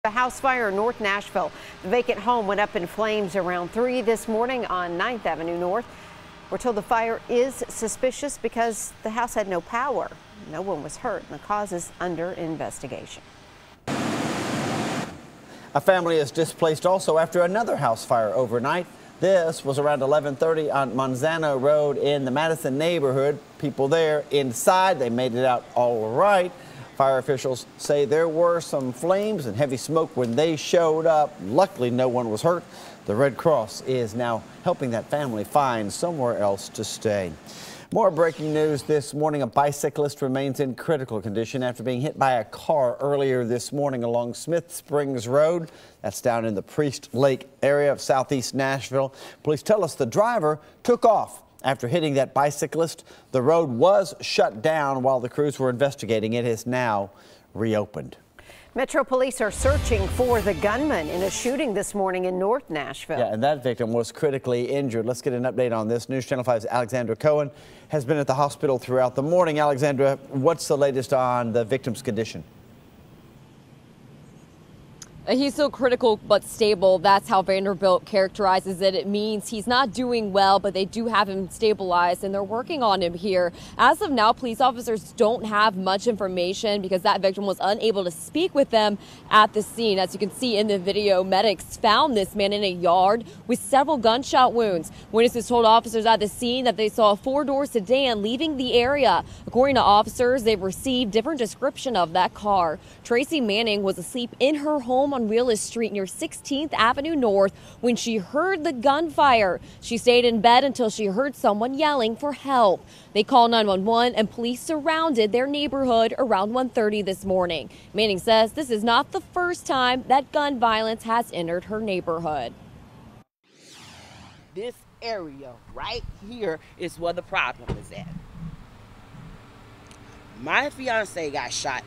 a house fire in North Nashville. The vacant home went up in flames around 3 this morning on 9th Avenue North. We're told the fire is suspicious because the house had no power. No one was hurt, and the cause is under investigation. A family is displaced also after another house fire overnight. This was around 11:30 on Manzano Road in the Madison neighborhood. People there inside, they made it out all right. Fire officials say there were some flames and heavy smoke when they showed up. Luckily, no one was hurt. The Red Cross is now helping that family find somewhere else to stay. More breaking news this morning. A bicyclist remains in critical condition after being hit by a car earlier this morning along Smith Springs Road. That's down in the Priest Lake area of southeast Nashville. Police tell us the driver took off after hitting that bicyclist. The road was shut down while the crews were investigating. It is now reopened. Metro Police are searching for the gunman in a shooting this morning in North Nashville. Yeah, and that victim was critically injured. Let's get an update on this. News Channel 5's Alexandra Cohen has been at the hospital throughout the morning. Alexandra, what's the latest on the victim's condition? He's still critical but stable. That's how Vanderbilt characterizes it. It means he's not doing well, but they do have him stabilized and they're working on him here. As of now, police officers don't have much information because that victim was unable to speak with them at the scene. As you can see in the video, medics found this man in a yard with several gunshot wounds. Witnesses told officers at the scene that they saw a four-door sedan leaving the area. According to officers, they've received different description of that car. Tracy Manning was asleep in her home on Reales Street near 16th Avenue North when she heard the gunfire. She stayed in bed until she heard someone yelling for help. They called 911 and police surrounded their neighborhood around 1:30 this morning. Manning says this is not the first time that gun violence has entered her neighborhood. This area right here is where the problem is at. My fiance got shot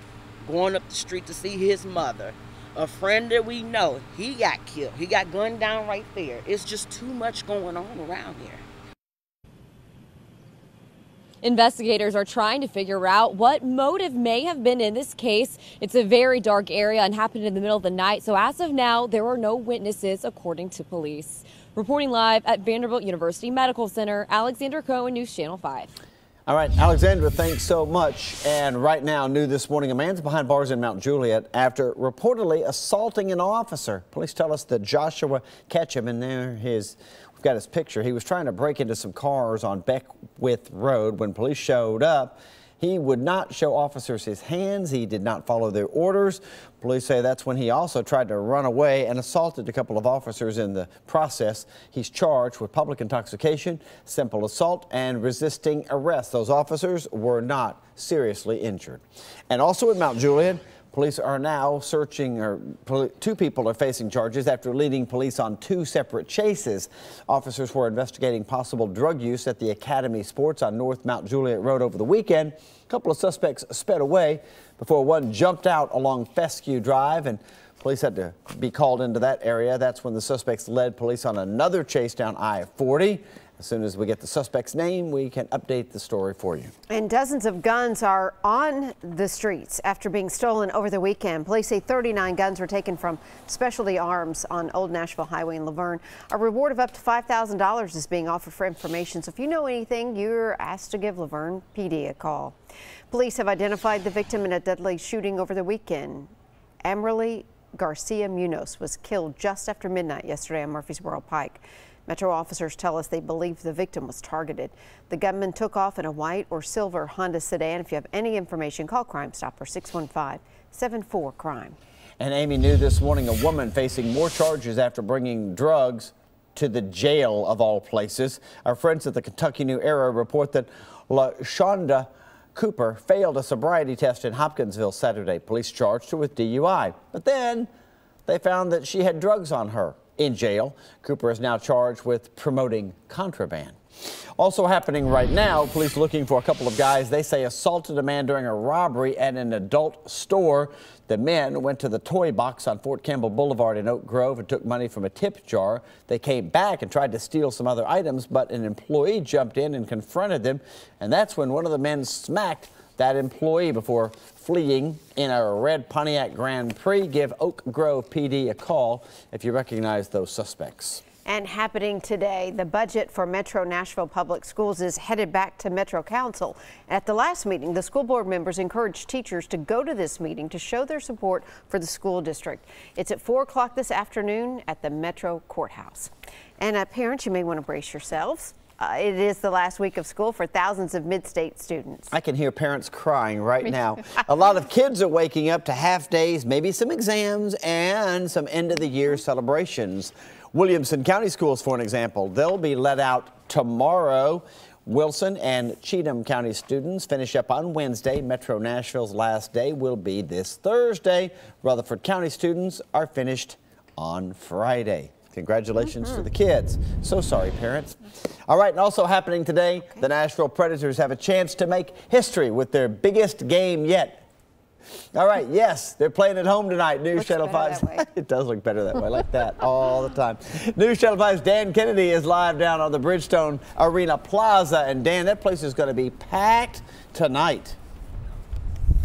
going up the street to see his mother. A friend that we know, he got killed. He got gunned down right there. It's just too much going on around here. Investigators are trying to figure out what motive may have been in this case. It's a very dark area and happened in the middle of the night. So as of now, there are no witnesses, according to police. Reporting live at Vanderbilt University Medical Center, Alexandra Cohen, News Channel 5. All right, Alexandra, thanks so much. And right now, new this morning, a man's behind bars in Mount Juliet after reportedly assaulting an officer. Police tell us that Joshua Ketchum, and there we've got his picture. He was trying to break into some cars on Beckwith Road. When police showed up, he would not show officers his hands. He did not follow their orders. Police say that's when he also tried to run away and assaulted a couple of officers in the process. He's charged with public intoxication, simple assault, and resisting arrest. Those officers were not seriously injured. And also at Mount Juliet, police are now searching, two people are facing charges after leading police on two separate chases. Officers were investigating possible drug use at the Academy Sports on North Mount Juliet Road over the weekend. A couple of suspects sped away before one jumped out along Fescue Drive, and police had to be called into that area. That's when the suspects led police on another chase down I-40. As soon as we get the suspect's name, we can update the story for you. And dozens of guns are on the streets after being stolen over the weekend. Police say 39 guns were taken from Specialty Arms on Old Nashville Highway in Laverne. A reward of up to $5,000 is being offered for information. So if you know anything, you're asked to give Laverne PD a call. Police have identified the victim in a deadly shooting over the weekend. Amarily Garcia Munoz was killed just after midnight yesterday on Murfreesboro Pike. Metro officers tell us they believe the victim was targeted. The gunman took off in a white or silver Honda sedan. If you have any information, call Crime Stopper 615-74-CRIME. And Amy, new this morning, a woman facing more charges after bringing drugs to the jail of all places. Our friends at the Kentucky New Era report that LaShonda Cooper failed a sobriety test in Hopkinsville Saturday. Police charged her with DUI, but then they found that she had drugs on her. In jail, Cooper is now charged with promoting contraband. Also happening right now, police looking for a couple of guys they say assaulted a man during a robbery at an adult store. The men went to the toy box on Fort Campbell Boulevard in Oak Grove and took money from a tip jar. They came back and tried to steal some other items, but an employee jumped in and confronted them. And that's when one of the men smacked that employee before fleeing in a red Pontiac Grand Prix. Give Oak Grove PD a call if you recognize those suspects. And happening today, the budget for Metro Nashville Public Schools is headed back to Metro Council. At the last meeting, the school board members encouraged teachers to go to this meeting to show their support for the school district. It's at 4 o'clock this afternoon at the Metro Courthouse. And parents, you may want to brace yourselves. It is the last week of school for thousands of mid-state students. I can hear parents crying right now. A lot of kids are waking up to half days, maybe some exams, and some end-of-the-year celebrations. Williamson County Schools, for an example, they'll be let out tomorrow. Wilson and Cheatham County students finish up on Wednesday. Metro Nashville's last day will be this Thursday. Rutherford County students are finished on Friday. Congratulations to the kids. So sorry, parents. All right, and also happening today, the Nashville Predators have a chance to make history with their biggest game yet. All right, yes, they're playing at home tonight. News Channel 5's. It does look better that way, like that all the time. News Channel 5's Dan Kennedy is live down on the Bridgestone Arena Plaza. And Dan, that place is going to be packed tonight.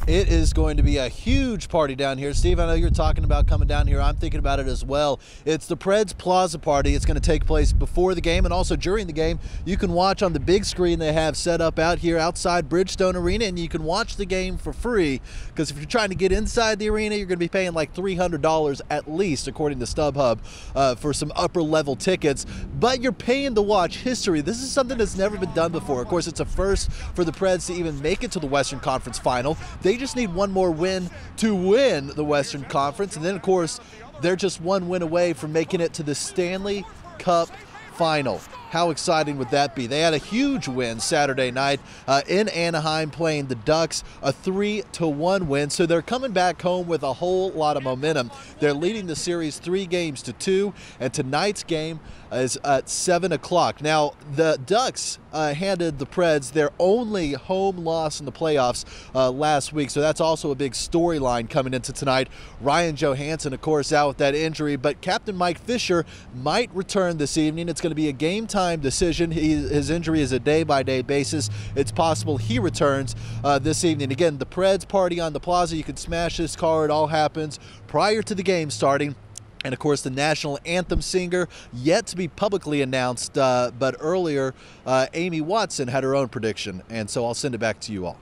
It is going to be a huge party down here. Steve, I know you're talking about coming down here. I'm thinking about it as well. It's the Preds Plaza Party. It's going to take place before the game and also during the game. You can watch on the big screen they have set up out here outside Bridgestone Arena, and you can watch the game for free, because if you're trying to get inside the arena, you're going to be paying like $300 at least, according to StubHub, for some upper level tickets. But you're paying to watch history. This is something that's never been done before. Of course, it's a first for the Preds to even make it to the Western Conference Final. They just need one more win to win the Western Conference, and then of course they're just one win away from making it to the Stanley Cup Final. How exciting would that be? They had a huge win Saturday night in Anaheim playing the Ducks, a 3-1 win. So they're coming back home with a whole lot of momentum. They're leading the series 3-2, and tonight's game is at 7 o'clock. Now, the Ducks handed the Preds their only home loss in the playoffs last week, so that's also a big storyline coming into tonight. Ryan Johansson, of course, out with that injury, but Captain Mike Fisher might return this evening. It's going to be a game-time decision. His injury is a day-by-day basis. It's possible he returns this evening. Again, the Preds party on the Plaza. You can smash this car. It all happens prior to the game starting. And of course, the national anthem singer, yet to be publicly announced, but earlier Amy Watson had her own prediction, and so I'll send it back to you all.